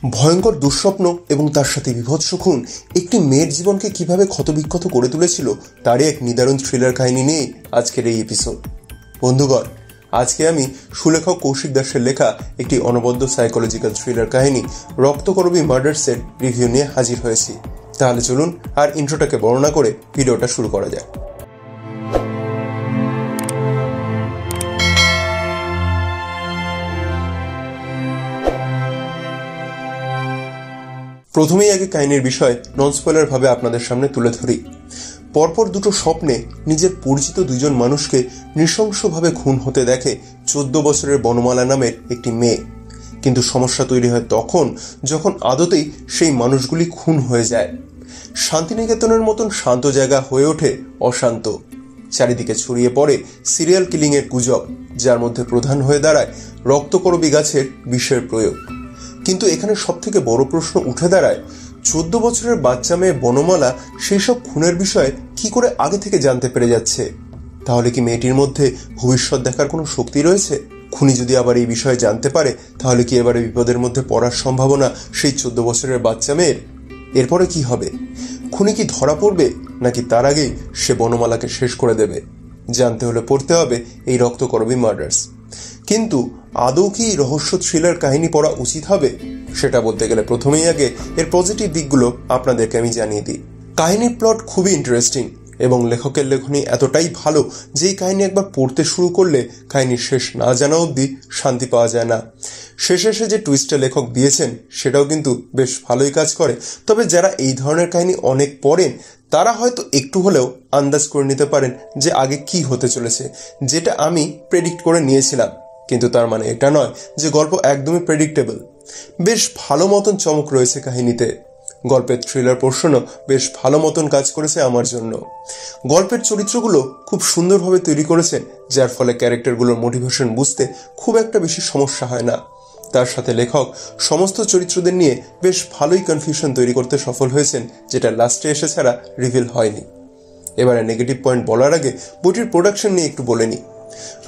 ভয়ঙ্কর দুঃস্বপ্ন এবং তার সাথে বিভৎস খুন একটি মেয়ের জীবনকে কিভাবে ক্ষতবিক্ষত করে তুলেছিল তারই এক নিদারুণ থ্রিলার কাহিনী নিয়ে আজকের এই এপিসোড। বন্ধুগণ, আজকে আমি সুলেখক কৌশিক দাসের লেখা একটি অনবদ্য সাইকোলজিক্যাল থ্রিলার কাহিনী রক্তকরবী মার্ডার্সের রিভিউ নিয়ে হাজির হয়েছি। তাহলে চলুন আর ইন্ট্রোটাকে বর্ণনা করে ভিডিওটা শুরু করা যায়। প্রথমেই আগে কাহিনীর বিষয় নন স্পয়লার ভাবে আপনাদের সামনে তুলে ধরি। পরপর দুটো স্বপ্নে নিজের পরিচিত দুইজন মানুষকে নৃশংসভাবে খুন হতে দেখে 14 বছরের বনমালা নামের একটি মেয়ে। কিন্তু সমস্যা তৈরি হয় তখন যখন আদতেই সেই মানুষগুলি খুন হয়ে যায়। শান্তিনিকেতনের মতন শান্ত জায়গা হয়ে ওঠে অশান্ত। চারিদিকে ছড়িয়ে পড়ে সিরিয়াল কিলিং এর গুজব, যার মধ্যে প্রধান হয়ে দাঁড়ায় রক্তকরবী গাছের বিষের প্রয়োগ। কিন্তু এখানে সবথেকে বড় প্রশ্ন উঠে দাঁড়ায়, 14 বছরের বাচ্চা মেয়ে বনমালা সেই সব খুনের বিষয়ে কি করে আগে থেকে জানতে পেরে যাচ্ছে? তাহলে কি মেয়েটির মধ্যে ভবিষ্যৎ দেখার কোনো শক্তি রয়েছে? খুনি যদি আবার এই বিষয়ে জানতে পারে, তাহলে কি এবারে বিপদের মধ্যে পড়ার সম্ভাবনা সেই 14 বছরের বাচ্চা মেয়ের? এরপরে কি হবে? খুনি কি ধরা পড়বে, নাকি তার আগেই সে বনমালাকে শেষ করে দেবে? জানতে হলে পড়তে হবে এই রক্তকরবী মার্ডার্স। কিন্তু আদৌ কি রহস্য থ্রিলার কাহিনী পড়া উচিত হবে? সেটা বলতে গেলে প্রথমেই আগে এর পজিটিভ দিকগুলো আপনাদেরকে আমি জানিয়ে দিই। কাহিনীর প্লট খুবই ইন্টারেস্টিং এবং লেখকের লেখনী এতটাই ভালো যে এই কাহিনী একবার পড়তে শুরু করলে কাহিনীর শেষ না জানা অবধি শান্তি পাওয়া যায় না। শেষে যে টুইস্টটা লেখক দিয়েছেন সেটাও কিন্তু বেশ ভালোই কাজ করে। তবে যারা এই ধরনের কাহিনী অনেক পড়েন তারা হয়তো একটু হলেও আন্দাজ করে নিতে পারেন যে আগে কি হতে চলেছে, যেটা আমি প্রেডিক্ট করে নিয়েছিলাম। কিন্তু তার মানে এটা নয় যে গল্প একদমই প্রেডিক্টেবল। বেশ ভালো মতন চমক রয়েছে কাহিনীতে। গল্পের থ্রিলার পোর্শনও বেশ ভালো মতন কাজ করেছে আমার জন্য। গল্পের চরিত্রগুলো খুব সুন্দরভাবে তৈরি করেছেন, যার ফলে ক্যারেক্টারগুলোর মোটিভেশন বুঝতে খুব একটা বেশি সমস্যা হয় না। তার সাথে লেখক সমস্ত চরিত্রদের নিয়ে বেশ ভালোই কনফিউশন তৈরি করতে সফল হয়েছেন, যেটা লাস্টে এসে ছাড়া রিভিল হয়নি। এবারে নেগেটিভ পয়েন্ট বলার আগে বইটির প্রোডাকশন নিয়ে একটু বলে নিই।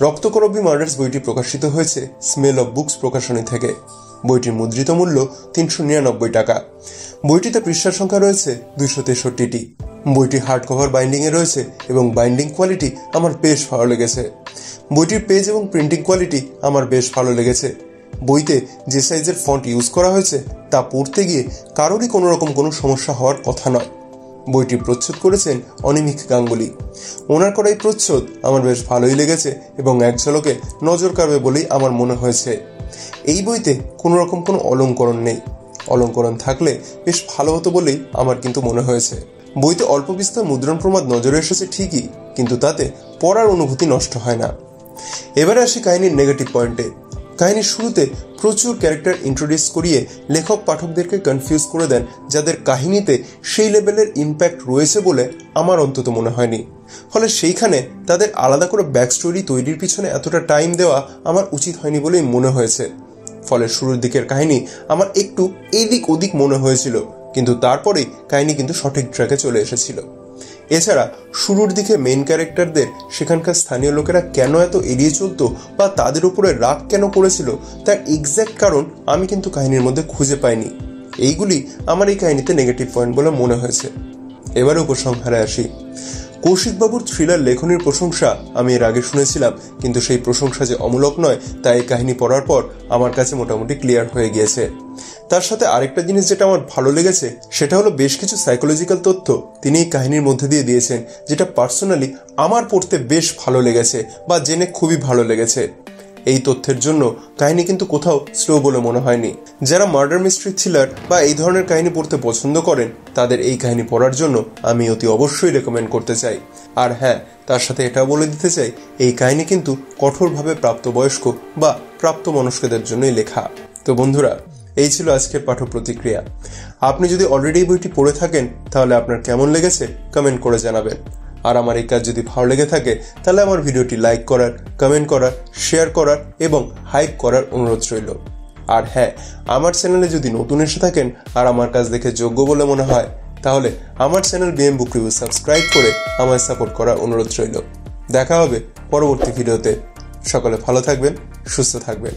রক্তকরবী মার্ডার্স বইটি প্রকাশিত হয়েছে স্মেল অফ বুকস প্রকাশনী থেকে। বইটির মুদ্রিত মূল্য 399 টাকা। বইটিতে পৃষ্ঠার সংখ্যা রয়েছে 263টি। বইটি হার্ড কভার বাইন্ডিং এ রয়েছে এবং বাইন্ডিং কোয়ালিটি আমার বেশ ভালো লেগেছে। বইটির পেজ এবং প্রিন্টিং কোয়ালিটি আমার বেশ ভালো লেগেছে। বইতে যে সাইজের ফন্ট ইউজ করা হয়েছে তা পড়তে গিয়ে কারোরই কোনো রকম কোনো সমস্যা হওয়ার কথা নয়। বইটি প্রচ্ছদ করেছেন অনিমিক গাঙ্গুলি। ওনার করা এই প্রচ্ছদ আমার বেশ ভালোই লেগেছে এবং এক ঝলকে নজর কাড়বে বলেই আমার মনে হয়েছে। এই বইতে কোনো রকম কোনো অলংকরণ নেই। অলংকরণ থাকলে বেশ ভালো হতো বলেই আমার কিন্তু মনে হয়েছে। বইতে অল্প বিস্তর মুদ্রণ প্রমাদ নজরে এসেছে ঠিকই, কিন্তু তাতে পড়ার অনুভূতি নষ্ট হয় না। এবারে আসি কাহিনীর নেগেটিভ পয়েন্টে। কাহিনীর শুরুতে প্রচুর ক্যারেক্টার ইন্ট্রোডিউস করিয়ে লেখক পাঠকদেরকে কনফিউজ করে দেন, যাদের কাহিনীতে সেই লেভেলের ইম্প্যাক্ট রয়েছে বলে আমার অন্তত মনে হয়নি। ফলে সেইখানে তাদের আলাদা করে ব্যাক স্টোরি তৈরির পিছনে এতটা টাইম দেওয়া আমার উচিত হয়নি বলেই মনে হয়েছে। ফলে শুরুর দিকের কাহিনী আমার একটু এদিক ওদিক মনে হয়েছিল, কিন্তু তারপরেই কাহিনী কিন্তু সঠিক ট্র্যাকে চলে এসেছিল। এছাড়া শুরুর দিকে মেইন ক্যারেক্টারদের সেখানকার স্থানীয় লোকেরা কেন এত এড়িয়ে চলতো বা তাদের উপরে রাগ কেন করেছিল তার এক্স্যাক্ট কারণ আমি কিন্তু কাহিনীর মধ্যে খুঁজে পাইনি। এইগুলি আমার এই কাহিনীতে নেগেটিভ পয়েন্ট বলে মনে হয়েছে। এবারে উপসংহারে আসি। কৌশিকবাবুর থ্রিলার লেখনীর প্রশংসা আমি এর আগে শুনেছিলাম, কিন্তু সেই প্রশংসা যে অমূলক নয় তা এই কাহিনী পড়ার পর আমার কাছে মোটামুটি ক্লিয়ার হয়ে গিয়েছে। তার সাথে আরেকটা জিনিস যেটা আমার ভালো লেগেছে সেটা হলো বেশ কিছু সাইকোলজিক্যাল তথ্য তিনি এই কাহিনীর মধ্যে দিয়ে দিয়েছেন, যেটা পার্সোনালি আমার পড়তে বেশ ভালো লেগেছে বা জেনে খুবই ভালো লেগেছে। এই তথ্যের জন্য কাহিনী কিন্তু কোথাও স্লো বলে মনে হয়নি। যারা মার্ডার মিস্ট্রি থ্রিলার বা এই ধরনের কাহিনী পড়তে পছন্দ করেন তাদের এই কাহিনী পড়ার জন্য আমি অতি অবশ্যই রেকমেন্ড করতে চাই। আর হ্যাঁ, তার সাথে এটাও বলে দিতে চাই এই কাহিনী কিন্তু কঠোরভাবে প্রাপ্তবয়স্ক বা প্রাপ্তমনস্কদের জন্যই লেখা। তো বন্ধুরা, এই ছিল আজকের পাঠ্য প্রতিক্রিয়া। আপনি যদি অলরেডি বইটি পড়ে থাকেন তাহলে আপনার কেমন লেগেছে কমেন্ট করে জানাবেন। আর আমার এই কাজ যদি ভালো লেগে থাকে তাহলে আমার ভিডিওটি লাইক করার, কমেন্ট করার, শেয়ার করার এবং হাইপ করার অনুরোধ রইল। আর হ্যাঁ, আমার চ্যানেলে যদি নতুন এসে থাকেন আর আমার কাজ দেখে যোগ্য বলে মনে হয় তাহলে আমার চ্যানেল বিএম বুক রিভিউ সাবস্ক্রাইব করে আমায় সাপোর্ট করার অনুরোধ রইল। দেখা হবে পরবর্তী ভিডিওতে। সকলে ভালো থাকবেন, সুস্থ থাকবেন।